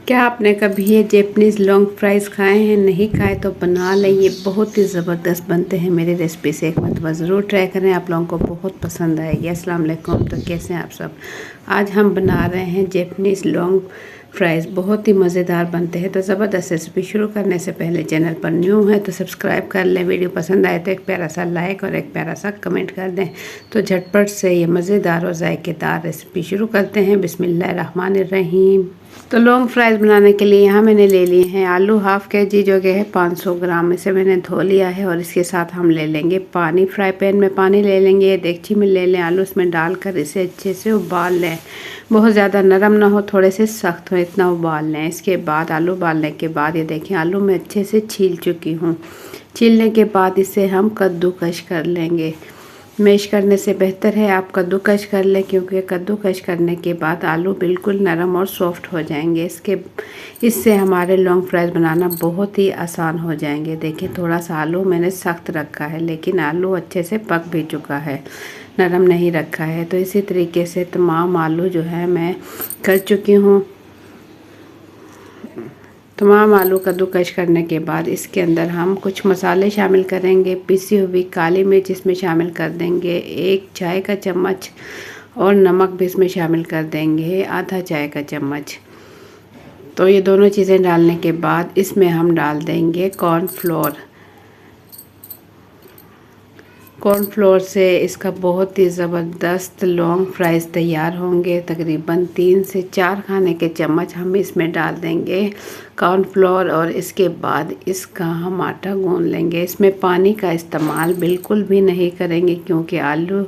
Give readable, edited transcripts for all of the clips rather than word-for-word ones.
क्या आपने कभी ये जैपनीज़ लॉन्ग फ्राइज़ खाए हैं? नहीं खाए तो बना लें, ये बहुत ही ज़बरदस्त बनते हैं। मेरी रेसिपी से एक मरतबा ज़रूर ट्राई करें, आप लोगों को बहुत पसंद आएगी। अस्सलाम वालेकुम। तो कैसे हैं आप सब? आज हम बना रहे हैं जैपनीज़ लॉन्ग फ्राइज़, बहुत ही मज़ेदार बनते हैं। तो ज़बरदस्त रेसिपी शुरू करने से पहले चैनल पर न्यू है तो सब्सक्राइब कर लें, वीडियो पसंद आए तो एक प्यारा सा लाइक और एक प्यारा सा कमेंट कर दें। तो झटपट से ये मज़ेदार और जायकेदार रेसिपी शुरू करते हैं। बिस्मिल्लाहिर्रहमानिर्रहीम। तो लॉन्ग फ्राइज़ बनाने के लिए यहाँ मैंने ले लिए हैं आलू हाफ़ के-जी जो कि है 500 ग्राम। इसे मैंने धो लिया है और इसके साथ हम ले लेंगे पानी। फ्राई पैन में पानी ले लेंगे, देगची में ले लें, आलू इसमें डालकर इसे अच्छे से उबाल लें। बहुत ज़्यादा नरम ना हो, थोड़े से सख्त हो, इतना उबाल लें। इसके बाद आलू उबालने के बाद ये देखें आलू मैं अच्छे से छील चुकी हूँ। छीलने के बाद इसे हम कद्दूकश कर लेंगे। मैश करने से बेहतर है आप कद्दूकश कर लें, क्योंकि कद्दूकश करने के बाद आलू बिल्कुल नरम और सॉफ्ट हो जाएंगे। इससे हमारे लॉन्ग फ्राइज़ बनाना बहुत ही आसान हो जाएंगे। देखिए थोड़ा सा आलू मैंने सख्त रखा है, लेकिन आलू अच्छे से पक भी चुका है, नरम नहीं रखा है। तो इसी तरीके से तमाम आलू जो है मैं कर चुकी हूँ। तमाम आलू कद्दूकश करने के बाद इसके अंदर हम कुछ मसाले शामिल करेंगे। पिसी हुई काली मिर्च इसमें शामिल कर देंगे, 1 चाय का चम्मच, और नमक भी इसमें शामिल कर देंगे, आधा चाय का चम्मच। तो ये दोनों चीज़ें डालने के बाद इसमें हम डाल देंगे कॉर्नफ्लोर। कॉर्नफ्लोर से इसका बहुत ही ज़बरदस्त लॉन्ग फ्राइज़ तैयार होंगे। तकरीबन 3 से 4 खाने के चम्मच हम इसमें डाल देंगे कॉर्नफ्लोर, और इसके बाद इसका हम आटा गूंद लेंगे। इसमें पानी का इस्तेमाल बिल्कुल भी नहीं करेंगे, क्योंकि आलू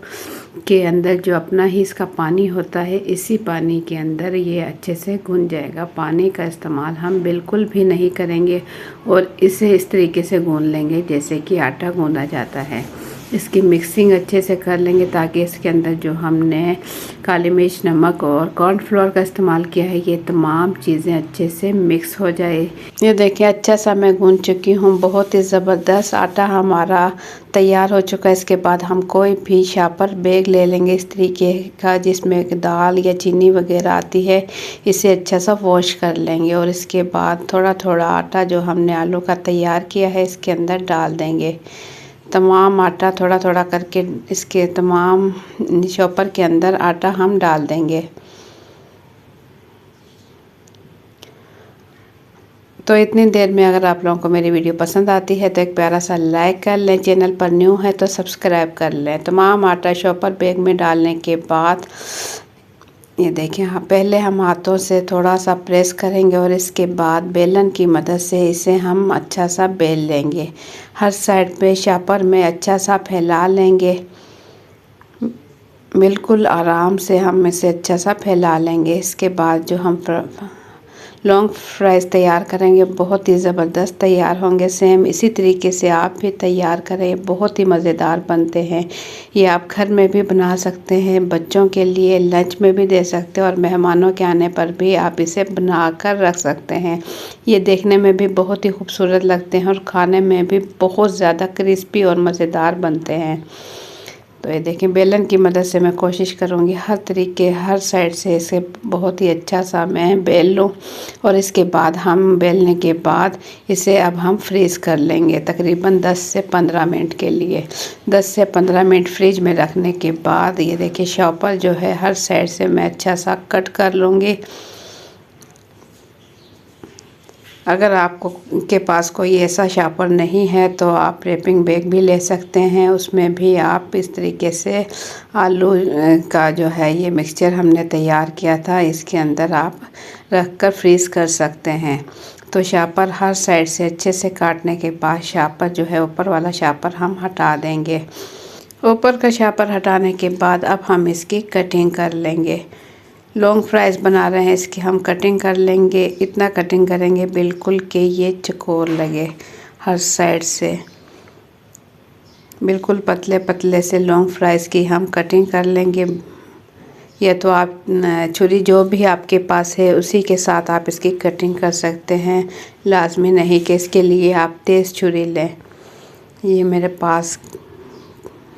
के अंदर जो अपना ही इसका पानी होता है, इसी पानी के अंदर ये अच्छे से गूंद जाएगा। पानी का इस्तेमाल हम बिल्कुल भी नहीं करेंगे और इसे इस तरीके से गूंद लेंगे जैसे कि आटा गूंदा जाता है। इसकी मिक्सिंग अच्छे से कर लेंगे ताकि इसके अंदर जो हमने काली मिर्च, नमक और कॉर्नफ्लोर का इस्तेमाल किया है, ये तमाम चीज़ें अच्छे से मिक्स हो जाए। ये देखिए अच्छा सा मैं गूंद चुकी हूँ, बहुत ही ज़बरदस्त आटा हमारा तैयार हो चुका है। इसके बाद हम कोई भी शापर बैग ले लेंगे इस तरीके का, जिसमें दाल या चीनी वगैरह आती है। इसे अच्छा सा वॉश कर लेंगे और इसके बाद थोड़ा थोड़ा आटा जो हमने आलू का तैयार किया है इसके अंदर डाल देंगे। तमाम आटा थोड़ा थोड़ा करके इसके तमाम शॉपर के अंदर आटा हम डाल देंगे। तो इतनी देर में अगर आप लोगों को मेरी वीडियो पसंद आती है तो एक प्यारा सा लाइक कर लें, चैनल पर न्यू है तो सब्सक्राइब कर लें। तमाम आटा शॉपर बैग में डालने के बाद ये देखिए पहले हम हाथों से थोड़ा सा प्रेस करेंगे और इसके बाद बेलन की मदद से इसे हम अच्छा सा बेल लेंगे। हर साइड पे शापर में अच्छा सा फैला लेंगे। बिल्कुल आराम से हम इसे अच्छा सा फैला लेंगे। इसके बाद जो हम लॉन्ग फ्राइज़ तैयार करेंगे बहुत ही ज़बरदस्त तैयार होंगे। सेम इसी तरीके से आप भी तैयार करें, बहुत ही मज़ेदार बनते हैं। ये आप घर में भी बना सकते हैं, बच्चों के लिए लंच में भी दे सकते हैं और मेहमानों के आने पर भी आप इसे बना कर रख सकते हैं। ये देखने में भी बहुत ही खूबसूरत लगते हैं और खाने में भी बहुत ज़्यादा क्रिस्पी और मज़ेदार बनते हैं। तो ये देखें बेलन की मदद से मैं कोशिश करूँगी हर साइड से इसे बहुत ही अच्छा सा मैं बेल लूँ, और इसके बाद हम बेलने के बाद इसे अब हम फ्रीज़ कर लेंगे तकरीबन 10 से 15 मिनट के लिए। 10 से 15 मिनट फ्रिज में रखने के बाद ये देखिए शॉपर जो है हर साइड से मैं अच्छा सा कट कर लूँगी। अगर आपको के पास कोई ऐसा शापर नहीं है तो आप रैपिंग बैग भी ले सकते हैं, उसमें भी आप इस तरीके से आलू का जो है ये मिक्सचर हमने तैयार किया था इसके अंदर आप रख कर फ्रीज़ कर सकते हैं। तो शापर हर साइड से अच्छे से काटने के बाद शापर जो है ऊपर वाला शापर हम हटा देंगे। ऊपर का शापर हटाने के बाद अब हम इसकी कटिंग कर लेंगे। लॉन्ग फ्राइज़ बना रहे हैं, इसकी हम कटिंग कर लेंगे। इतना कटिंग करेंगे बिल्कुल कि ये चौकोर लगे हर साइड से। बिल्कुल पतले पतले से लॉन्ग फ्राइज़ की हम कटिंग कर लेंगे। या तो आप छुरी जो भी आपके पास है उसी के साथ आप इसकी कटिंग कर सकते हैं, लाजमी नहीं कि इसके लिए आप तेज़ छुरी लें। ये मेरे पास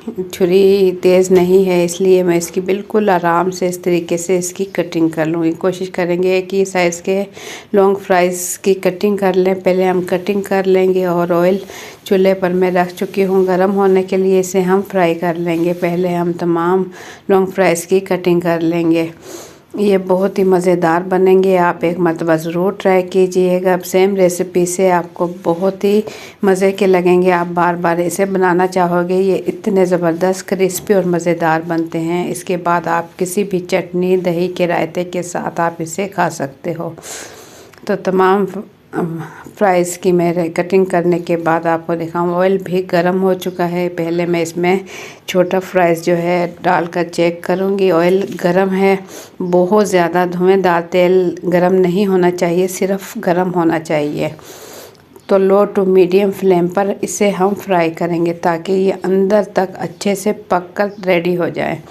छुरी तेज़ नहीं है, इसलिए मैं इसकी बिल्कुल आराम से इस तरीके से इसकी कटिंग कर लूँगी। कोशिश करेंगे कि साइज़ के लॉन्ग फ्राइज़ की कटिंग कर लें। पहले हम कटिंग कर लेंगे और ऑयल चूल्हे पर मैं रख चुकी हूँ गर्म होने के लिए, इसे हम फ्राई कर लेंगे। पहले हम तमाम लॉन्ग फ्राइज़ की कटिंग कर लेंगे। ये बहुत ही मज़ेदार बनेंगे, आप एक मरतबा ज़रूर ट्राई कीजिएगा। अब सेम रेसिपी से आपको बहुत ही मज़े के लगेंगे, आप बार बार इसे बनाना चाहोगे। ये इतने ज़बरदस्त क्रिस्पी और मज़ेदार बनते हैं। इसके बाद आप किसी भी चटनी, दही के रायते के साथ आप इसे खा सकते हो। तो तमाम फ्राइज़ की मेरे कटिंग करने के बाद आपको दिखाऊँ, ऑयल भी गर्म हो चुका है। पहले मैं इसमें छोटा फ्राइज़ जो है डालकर चेक करूँगी। ऑयल गर्म है, बहुत ज़्यादा धुआंदार तेल गर्म नहीं होना चाहिए, सिर्फ गर्म होना चाहिए। तो लो टू मीडियम फ्लेम पर इसे हम फ्राई करेंगे ताकि ये अंदर तक अच्छे से पक कर रेडी हो जाए।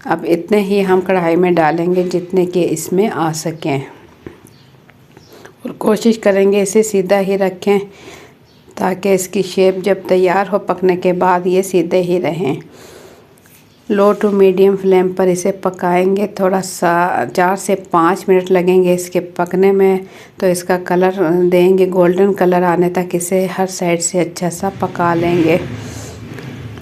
अब इतने ही हम कढ़ाई में डालेंगे जितने कि इसमें आ सकें, और कोशिश करेंगे इसे सीधा ही रखें ताकि इसकी शेप जब तैयार हो पकने के बाद ये सीधे ही रहें। लो टू मीडियम फ्लेम पर इसे पकाएंगे। थोड़ा सा 4 से 5 मिनट लगेंगे इसके पकने में। तो इसका कलर देंगे, गोल्डन कलर आने तक इसे हर साइड से अच्छा सा पका लेंगे।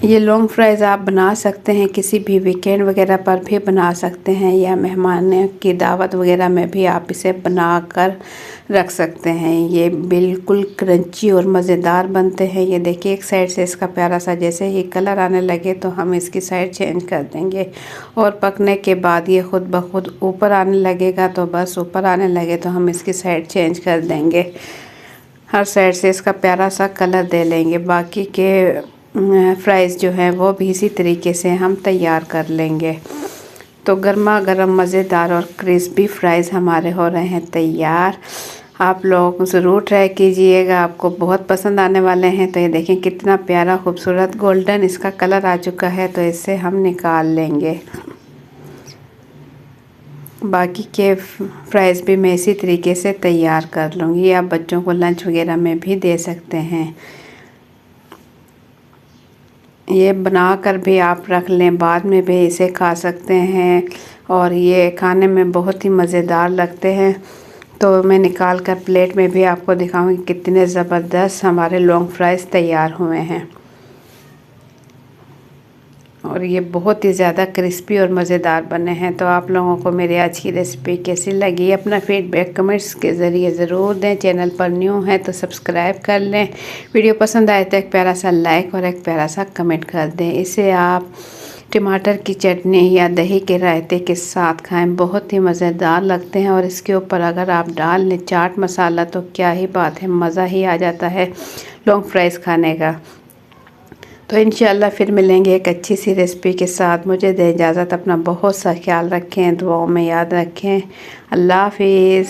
ये लॉन्ग फ्राइज़ आप बना सकते हैं, किसी भी वीकेंड वगैरह पर भी बना सकते हैं, या मेहमान की दावत वगैरह में भी आप इसे बना कर रख सकते हैं। ये बिल्कुल क्रंची और मज़ेदार बनते हैं। ये देखिए, एक साइड से इसका प्यारा सा जैसे ही कलर आने लगे तो हम इसकी साइड चेंज कर देंगे, और पकने के बाद ये खुद ब खुद ऊपर आने लगेगा। तो बस ऊपर आने लगे तो हम इसकी साइड चेंज कर देंगे। हर साइड से इसका प्यारा सा कलर दे लेंगे। बाकी के फ्राइज़ जो है वो भी इसी तरीके से हम तैयार कर लेंगे। तो गर्मा गर्म मज़ेदार और क्रिस्पी फ्राइज़ हमारे हो रहे हैं तैयार। आप लोग ज़रूर ट्राई कीजिएगा, आपको बहुत पसंद आने वाले हैं। तो ये देखें कितना प्यारा खूबसूरत गोल्डन इसका कलर आ चुका है। तो इससे हम निकाल लेंगे। बाकी के फ्राइज़ भी मैं इसी तरीके से तैयार कर लूँगी। आप बच्चों को लंच वगैरह में भी दे सकते हैं। ये बनाकर भी आप रख लें, बाद में भी इसे खा सकते हैं, और ये खाने में बहुत ही मज़ेदार लगते हैं। तो मैं निकाल कर प्लेट में भी आपको दिखाऊंगी कितने ज़बरदस्त हमारे लॉन्ग फ्राइज़ तैयार हुए हैं। और ये बहुत ही ज़्यादा क्रिस्पी और मज़ेदार बने हैं। तो आप लोगों को मेरी आज की रेसिपी कैसी लगी, अपना फीडबैक कमेंट्स के ज़रिए ज़रूर दें। चैनल पर न्यू है तो सब्सक्राइब कर लें। वीडियो पसंद आए तो एक प्यारा सा लाइक और एक प्यारा सा कमेंट कर दें। इसे आप टमाटर की चटनी या दही के रायते के साथ खाएं, बहुत ही मज़ेदार लगते हैं। और इसके ऊपर अगर आप डाल लें चाट मसाला तो क्या ही बात है, मज़ा ही आ जाता है लॉन्ग फ्राइज़ खाने का। तो इंशाल्लाह फिर मिलेंगे एक अच्छी सी रेसिपी के साथ। मुझे दें इजाज़त, अपना बहुत सा ख्याल रखें, दुआओं में याद रखें। अल्लाह हाफिज़।